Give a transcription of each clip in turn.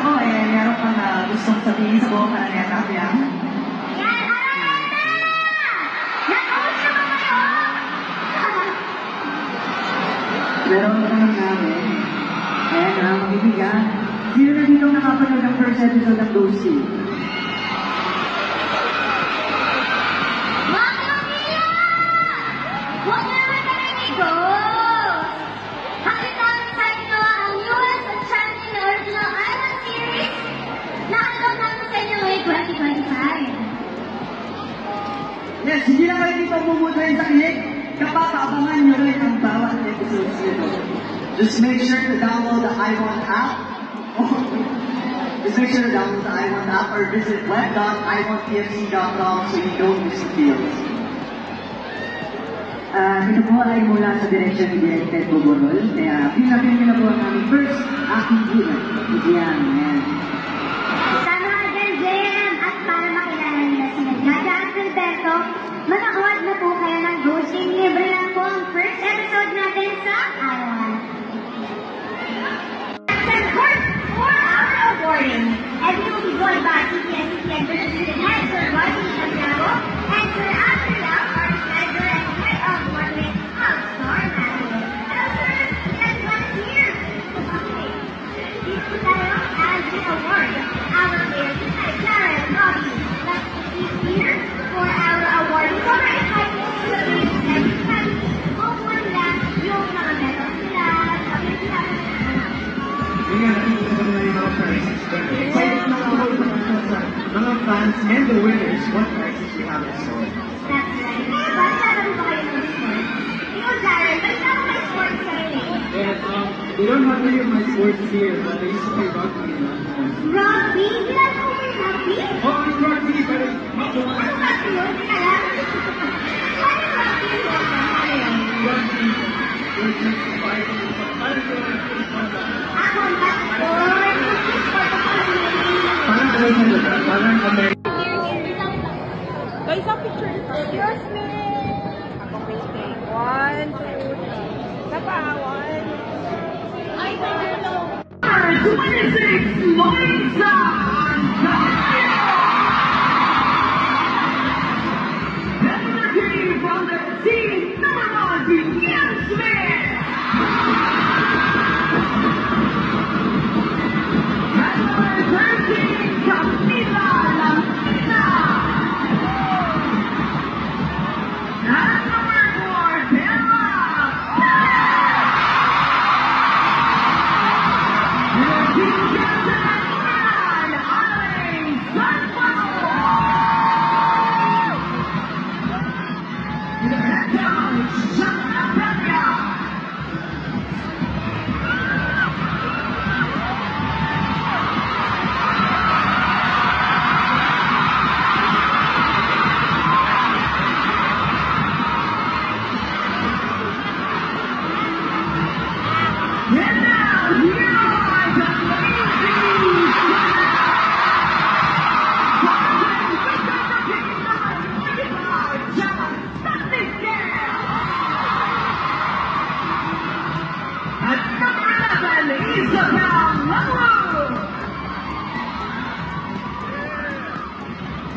ko, meron kang gustong sabihin sa buong Araneta, Biang? Yan, Araneta! Nag-uusap mo kayo? Meron ka naman namin. Ayan na, makikigan. Sino na dito nakapanood ng first episode ng Ghosty? Mga Pamilya! Huwag na naman kami ni Ghost! Hakita namin sa inyo ang newest at trending na original Island series na upload namin sa inyo ngayong 2025. Yes, hindi na kayo dito bumutuin sa kilig kapag abangan nyo rin ang bawat episodes nito. Just make sure to download the iWant app. Just make sure to download the iWant app or visit web.iwantpfc.com so you don't miss the fields. Ito po ay mula sa direksyon ni Directed Bogorol. Kaya pinapin nyo na po ang aming first acting unit. Yan, yan. Sana agad, JM! At para makilala nila si Jaja at Alberto, manood na po kayo ng Ghosting. Libre lang po ang first episode natin sa iWant. At course, 4-hour awarding. And we will be joined by CPS Administrative Head Sir Rodney Santiago and Sir Arthur Lau, our Treasurer and Head of Department of Star Management. Hello, sir! Everyone is here! Okay. Dito tayo as we award our players tonight. Karen, Robbie, let's see here for our awarding. So, we're inviting you to the players every time. Hopefully nila yung mga medals nila, sabi nila. Mga fans and the winners, what prizes we have in store. That's right. Balitaan mo kayo ng sports. Ikaw, Jared, balitaan mo may sports kayo eh. Yes, they don't have any of my sports here, but they used to play rugby. Rugby? Ilan mo may rugby? Oh, it's rugby, but it's Ano rugby yun? Hindi ka lang. Ano rugby yun? Ano yun? rugby. We're just fighting. Ako ang basketball. Sport ako lang yun. Parang American. Guys, a picture. Excuse me. Ako waiting. 1, 2, 3. Isa pa, 1. Ay, no. 26, Moisa! Representing from the team number 1, Ian Smith! Number 13, Camila Lampina! And number 4, Bella Perez! Team captain and Alain Sanfano! The head down, Shana Peña! And now, here are the ladies! Following the team number 25, John Sutton-Gale! At number 11, Isabel Monroe!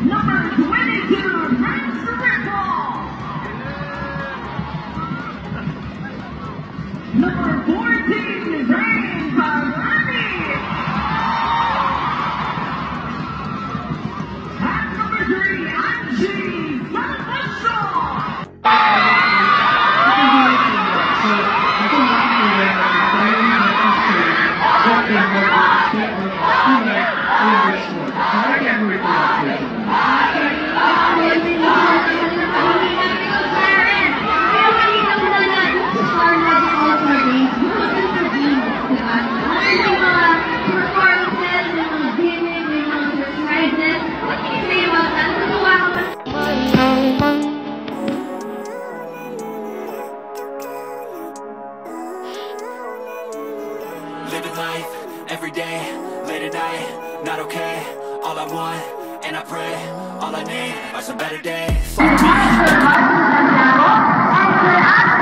Number 22, Prince Ripple! Number 14, Rain Barani! And number 3, Angie Salvador! Living life, every day, late at night, not okay. All I want, and I pray, all I need are some better days. Sir Rodney Santiago and Sir Arthur